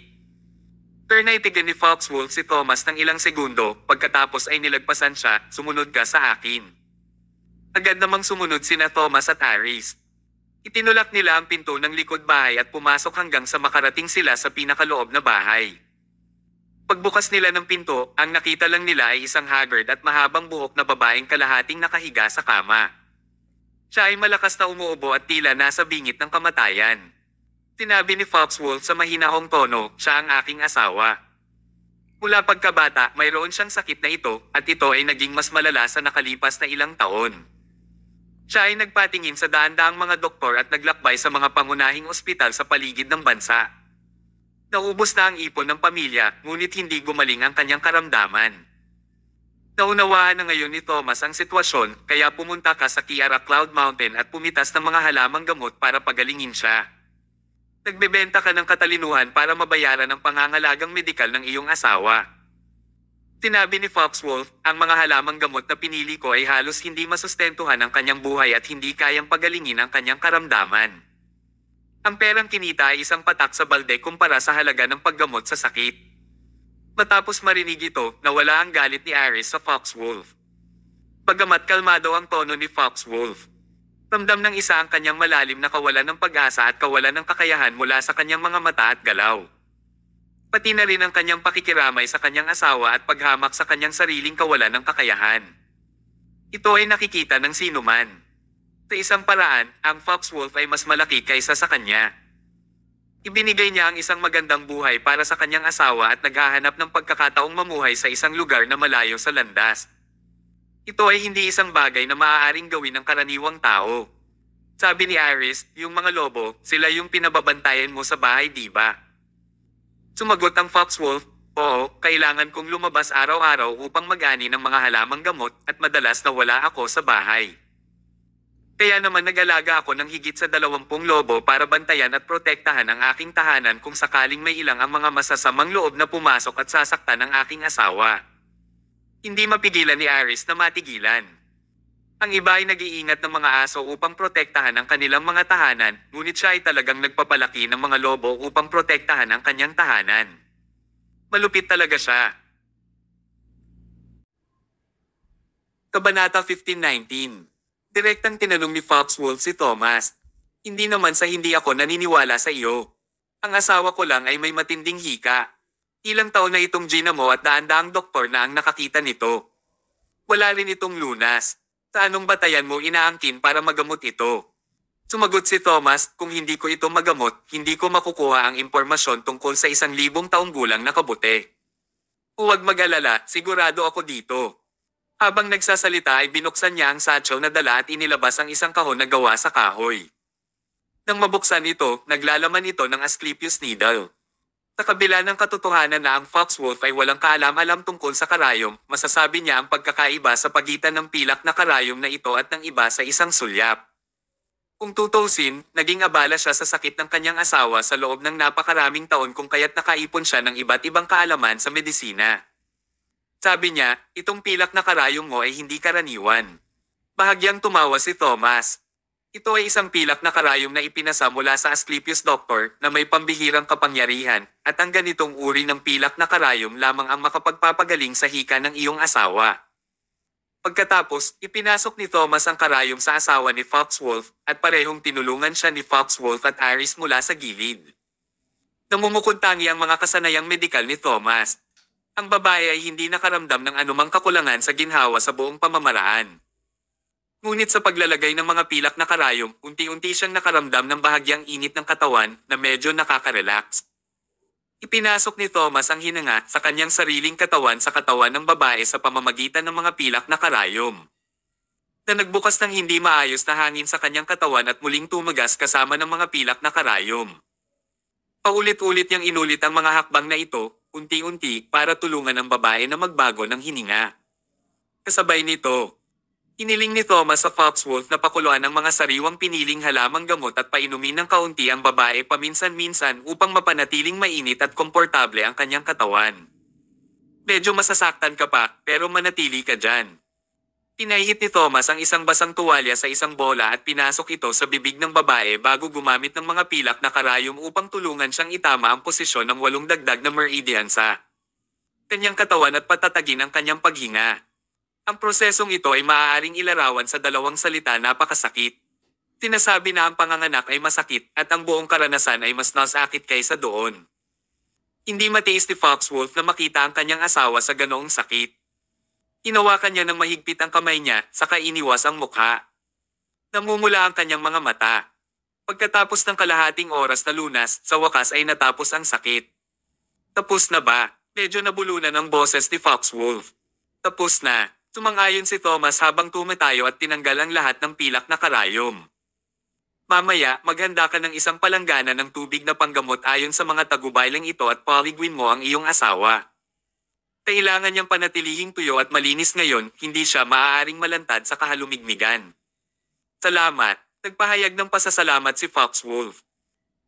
Ternitigan ni Foxwolf si Thomas ng ilang segundo, pagkatapos ay nilagpasan siya, sumunod ka sa akin. Agad namang sumunod sina Thomas at Aris. Itinulak nila ang pinto ng likod bahay at pumasok hanggang sa makarating sila sa pinakaloob na bahay. Pagbukas nila ng pinto, ang nakita lang nila ay isang haggard at mahabang buhok na babaeng kalahating nakahiga sa kama. Siya ay malakas na umuubo at tila nasa bingit ng kamatayan. Sinabi ni Foxwolf sa mahinahong tono, siya ang aking asawa. Mula pagkabata, mayroon siyang sakit na ito, at ito ay naging mas malala sa nakalipas na ilang taon. Siya ay nagpatingin sa daan-daang mga doktor at naglakbay sa mga pangunahing ospital sa paligid ng bansa. Naubos na ang ipon ng pamilya, ngunit hindi gumaling ang kanyang karamdaman. Naunawaan na ngayon ni Thomas ang sitwasyon, kaya pumunta ka sa Kiara Cloud Mountain at pumitas ng mga halamang gamot para pagalingin siya. Nagbebenta ka ng katalinuhan para mabayaran ang pangangalagang medikal ng iyong asawa. Sinabi ni Foxwolf, ang mga halamang gamot na pinili ko ay halos hindi masustentuhan ang kanyang buhay at hindi kayang pagalingin ang kanyang karamdaman. Ang perang kinita ay isang patak sa balde kumpara sa halaga ng paggamot sa sakit. Matapos marinig ito, nawala ang galit ni Aris sa Foxwolf. Bagamat kalmado ang tono ni Foxwolf, ramdam ng isa ang kanyang malalim na kawalan ng pag-asa at kawalan ng kakayahan mula sa kanyang mga mata at galaw. Pati na rin ang kanyang pakikiramay sa kanyang asawa at paghamak sa kanyang sariling kawalan ng kakayahan. Ito ay nakikita ng sinuman. Sa isang paraan, ang foxwolf ay mas malaki kaysa sa kanya. Ibinigay niya ang isang magandang buhay para sa kanyang asawa at naghahanap ng pagkakataong mamuhay sa isang lugar na malayo sa landas. Ito ay hindi isang bagay na maaaring gawin ng karaniwang tao. Sabi ni Iris, yung mga lobo, sila yung pinababantayan mo sa bahay, di ba? Sumagot ang foxwolf, oo, kailangan kong lumabas araw-araw upang mag-ani ng mga halamang gamot at madalas na wala ako sa bahay. Kaya naman nag-alaga ako ng higit sa 20 lobo para bantayan at protektahan ang aking tahanan kung sakaling may ilang ang mga masasamang loob na pumasok at sasaktan ng aking asawa. Hindi mapigilan ni Iris na matigilan. Ang iba ay nag-iingat ng mga aso upang protektahan ang kanilang mga tahanan, ngunit siya ay talagang nagpapalaki ng mga lobo upang protektahan ang kanyang tahanan. Malupit talaga siya. Kabanata 15:19. Direktang tinanong ni Foxwolf si Thomas. Hindi naman sa hindi ako naniniwala sa iyo. Ang asawa ko lang ay may matinding hika. Ilang taon na itong gina mo at daan-daang doktor na ang nakakita nito. Wala rin itong lunas. Sa anong batayan mo inaangkin para magamot ito? Sumagot si Thomas, kung hindi ko ito magamot, hindi ko makukuha ang impormasyon tungkol sa 1,000 taong gulang na kabute. Huwag mag-alala, sigurado ako dito. Habang nagsasalita ay binuksan niya ang satchel na dala at inilabas ang isang kahon na gawa sa kahoy. Nang mabuksan ito, naglalaman ito ng Asclepius needle. Sa kabila ng katotohanan na ang foxwolf ay walang kaalam-alam tungkol sa karayom, masasabi niya ang pagkakaiba sa pagitan ng pilak na karayom na ito at ng iba sa isang sulyap. Kung tutuusin, naging abala siya sa sakit ng kanyang asawa sa loob ng napakaraming taon kung kaya't nakaipon siya ng iba't ibang kaalaman sa medisina. Sabi niya, itong pilak na karayom mo ay hindi karaniwan. Bahagyang tumawa si Thomas. Ito ay isang pilak na karayom na ipinasa mula sa Asclepius Doctor na may pambihirang kapangyarihan at ang ganitong uri ng pilak na karayom lamang ang makapagpapagaling sa hika ng iyong asawa. Pagkatapos, ipinasok ni Thomas ang karayom sa asawa ni Foxwolf at parehong tinulungan siya ni Foxwolf at Iris mula sa gilid. Namumukuntangi ang mga kasanayang medikal ni Thomas. Ang babae ay hindi nakaramdam ng anumang kakulangan sa ginhawa sa buong pamamaraan. Ngunit sa paglalagay ng mga pilak na karayom, unti-unti siyang nakaramdam ng bahagyang init ng katawan na medyo nakaka-relax. Ipinasok ni Thomas ang hinanga sa kanyang sariling katawan sa katawan ng babae sa pamamagitan ng mga pilak na karayom. Na nagbukas ng hindi maayos na hangin sa kanyang katawan at muling tumagas kasama ng mga pilak na karayom. Paulit-ulit niyang inulit ang mga hakbang na ito, unti-unti, para tulungan ang babae na magbago ng hininga. Kasabay nito, hiniling ni Thomas sa foxwolf na pakuluan ang mga sariwang piniling halamang gamot at painumin ng kaunti ang babae paminsan-minsan upang mapanatiling mainit at komportable ang kanyang katawan. Medyo masasaktan ka pa, pero manatili ka dyan. Pinahihit ni Thomas ang isang basang tuwalya sa isang bola at pinasok ito sa bibig ng babae bago gumamit ng mga pilak na karayom upang tulungan siyang itama ang posisyon ng 8 dagdag na meridian sa kanyang katawan at patatagin ang kanyang paghinga. Ang prosesong ito ay maaaring ilarawan sa 2 salita: napakasakit. Sinasabi na ang panganganak ay masakit at ang buong karanasan ay mas nasakit kaysa doon. Hindi matiis ni Foxwolf na makita ang kanyang asawa sa ganoong sakit. Hinawakan niya ng mahigpit ang kamay niya, saka iniwas ang mukha. Namumula ang kanyang mga mata. Pagkatapos ng kalahating oras na lunas, sa wakas ay natapos ang sakit. Tapos na ba? Medyo nabulunan ang boses ni Foxwolf. Tapos na. Sumang-ayon si Thomas habang tumatayo at tinanggal ang lahat ng pilak na karayom. Mamaya, maghanda ka ng isang palanggana ng tubig na panggamot ayon sa mga tagubaylang ito at paliguin mo ang iyong asawa. Kailangan niyang panatilihing tuyo at malinis ngayon, hindi siya maaaring malantad sa kahalumigmigan. Salamat, nagpahayag ng pasasalamat si Foxwolf.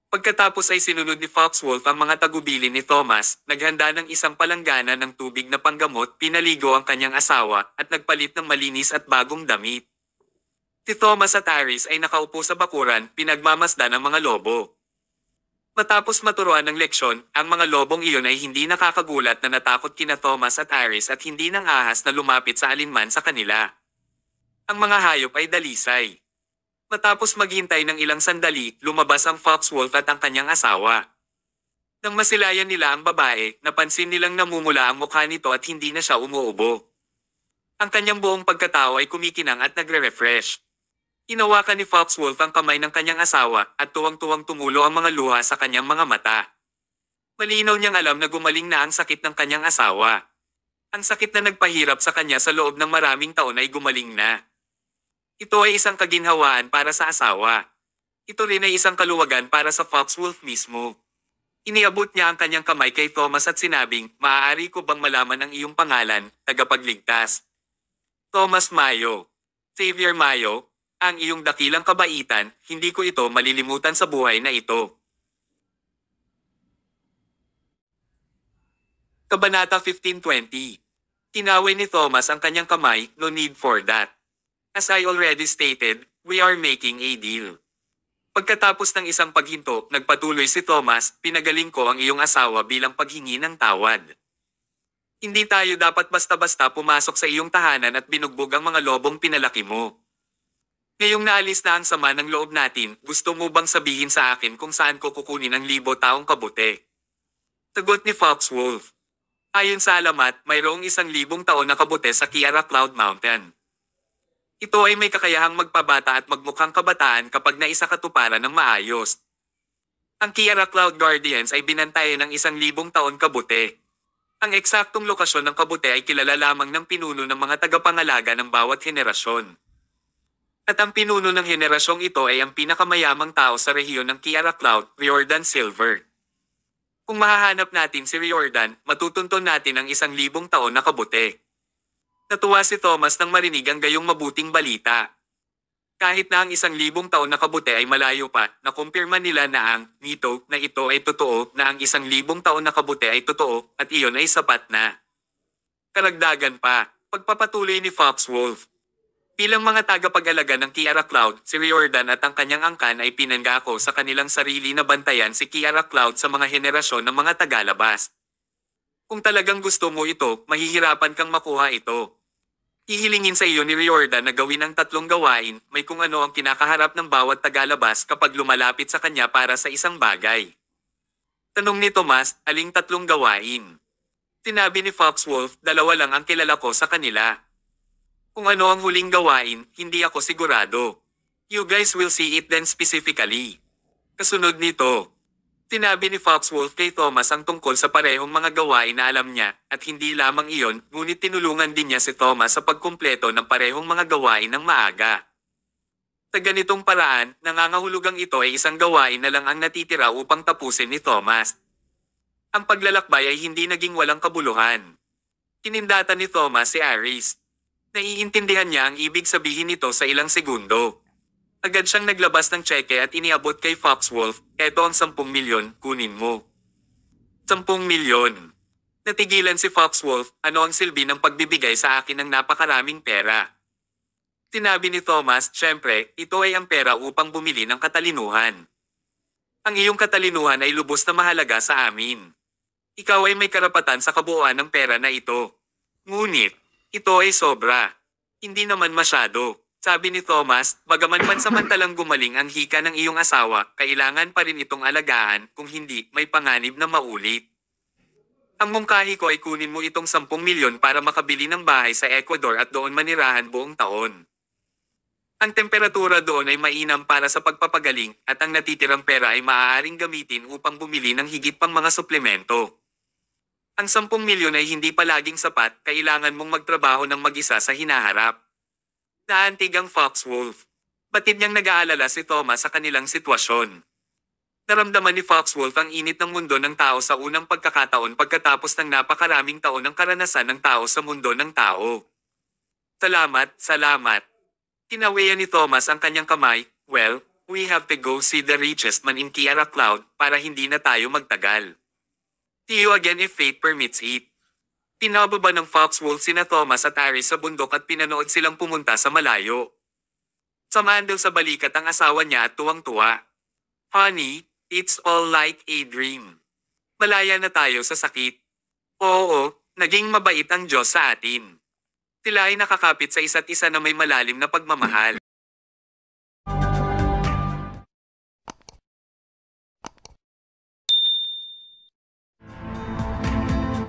Pagkatapos ay sinunod ni Foxwolf ang mga tagubilin ni Thomas, naghanda ng isang palanggana ng tubig na panggamot, pinaligo ang kanyang asawa, at nagpalit ng malinis at bagong damit. Si Thomas at Iris ay nakaupo sa bakuran, pinagmamasdan ng mga lobo. Matapos maturuan ng leksyon, ang mga lobong iyon ay hindi nakakagulat na natakot kina Thomas at Iris at hindi nang ahas na lumapit sa alinman sa kanila. Ang mga hayop ay dalisay. Matapos maghintay ng ilang sandali, lumabas ang foxwolf at ang kanyang asawa. Nang masilayan nila ang babae, napansin nilang namumula ang mukha nito at hindi na siya umuubo. Ang kanyang buong pagkatao ay kumikinang at nagre-refresh. Hinawakan ni Foxwolf ang kamay ng kanyang asawa at tuwang-tuwang tumulo ang mga luha sa kanyang mga mata. Malinaw niyang alam na gumaling na ang sakit ng kanyang asawa. Ang sakit na nagpahirap sa kanya sa loob ng maraming taon ay gumaling na. Ito ay isang kaginhawaan para sa asawa. Ito rin ay isang kaluwagan para sa Foxwolf mismo. Iniabot niya ang kanyang kamay kay Thomas at sinabing, "Maaari ko bang malaman ang iyong pangalan, tagapagligtas?" Thomas Mayo. Xavier Mayo, ang iyong dakilang kabaitan, hindi ko ito malilimutan sa buhay na ito. Kabanata 15:20. Tinaway ni Thomas ang kanyang kamay, "No need for that. As I already stated, we are making a deal." Pagkatapos ng isang paghinto, nagpatuloy si Thomas, "Pinagaling ko ang iyong asawa bilang paghingi ng tawad. Hindi tayo dapat basta-basta pumasok sa iyong tahanan at binugbog ang mga lobong pinalaki mo. Ngayong naalis na ang sama ng loob natin, gusto mo bang sabihin sa akin kung saan ko kukunin ang 1,000 kabute?" Sagot ni Foxwolf. Ayon sa alamat, mayroong 1,000 taon na kabute sa Kiara Cloud Mountain. Ito ay may kakayahang magpabata at magmukhang kabataan kapag naisakatuparan ng maayos. Ang Kiara Cloud Guardians ay binantayan ng 1,000 taon kabute. Ang eksaktong lokasyon ng kabute ay kilala lamang ng pinuno ng mga tagapangalaga ng bawat henerasyon. At ang pinuno ng henerasyong ito ay ang pinakamayamang tao sa rehiyon ng Kiara Cloud, Riordan Silver. Kung mahahanap natin si Riordan, matutunton natin ang 1,000 taon na kabute. Natuwa si Thomas nang marinig ang gayong mabuting balita. Kahit na ang 1,000 taon na kabute ay malayo pa, nakumpirma nila na ang mito na ito ay totoo, na ang 1,000 taon na kabute ay totoo, at iyon ay sapat na. Karagdagan pa, pagpapatuloy ni Foxwolf. Bilang mga tagapag-alaga ng Kiara Cloud, si Riordan at ang kanyang angkan ay pinangako sa kanilang sarili na bantayan si Kiara Cloud sa mga henerasyon ng mga tagalabas. Kung talagang gusto mo ito, mahihirapan kang makuha ito. Hihilingin sa iyo ni Riordan na gawin ang 3 gawain, may kung ano ang kinakaharap ng bawat tagalabas kapag lumalapit sa kanya para sa isang bagay. Tanong ni Tomas, aling 3 gawain? Sinabi ni Foxwolf, 2 lang ang kilala ko sa kanila. Kung ano ang huling gawain, hindi ako sigurado. You guys will see it then specifically. Kasunod nito, sinabi ni Foxwolf kay Thomas ang tungkol sa parehong mga gawain na alam niya, at hindi lamang iyon, ngunit tinulungan din niya si Thomas sa pagkumpleto ng parehong mga gawain ng maaga. Sa ganitong paraan, nangangahulugang ito ay isang gawain na lang ang natitira upang tapusin ni Thomas. Ang paglalakbay ay hindi naging walang kabuluhan. Kinindatan ni Thomas si Aris. Naiintindihan niya ang ibig sabihin nito sa ilang segundo. Agad siyang naglabas ng tseke at iniabot kay Foxwolf, "Eto ang 10 milyon, kunin mo." 10 milyon. Natigilan si Foxwolf, "Ano ang silbi ng pagbibigay sa akin ng napakaraming pera?" Sinabi ni Thomas, "Siyempre, ito ay ang pera upang bumili ng katalinuhan. Ang iyong katalinuhan ay lubos na mahalaga sa amin. Ikaw ay may karapatan sa kabuuan ng pera na ito. Ngunit, ito ay sobra. Hindi naman masyado." Sabi ni Thomas, "Bagaman pansamantalang gumaling ang hika ng iyong asawa, kailangan pa rin itong alagaan, kung hindi, may panganib na maulit. Ang mungkahi ko ay kunin mo itong 10 milyon para makabili ng bahay sa Ecuador at doon manirahan buong taon. Ang temperatura doon ay mainam para sa pagpapagaling, at ang natitirang pera ay maaaring gamitin upang bumili ng higit pang mga suplemento. Ang 10 milyon ay hindi palaging sapat, kailangan mong magtrabaho ng mag-isa sa hinaharap." Naantig ang Foxwolf. Batid niyang nag-aalala si Thomas sa kanilang sitwasyon. Naramdaman ni Foxwolf ang init ng mundo ng tao sa unang pagkakataon pagkatapos ng napakaraming taon ng karanasan ng tao sa mundo ng tao. "Salamat, salamat." Tinawian ni Thomas ang kanyang kamay, "Well, we have to go see the richest man in Kiara Cloud para hindi na tayo magtagal. See you again if fate permits it." Tinababa ng Foxwolf sina Thomas at Aris sa bundok at pinanood silang pumunta sa malayo. Samahan sa balikat ang asawa niya at tuwang-tuwa. "Honey, it's all like a dream. Malaya na tayo sa sakit." "Oo, naging mabait ang Diyos sa atin." Sila ay nakakapit sa isa't isa na may malalim na pagmamahal.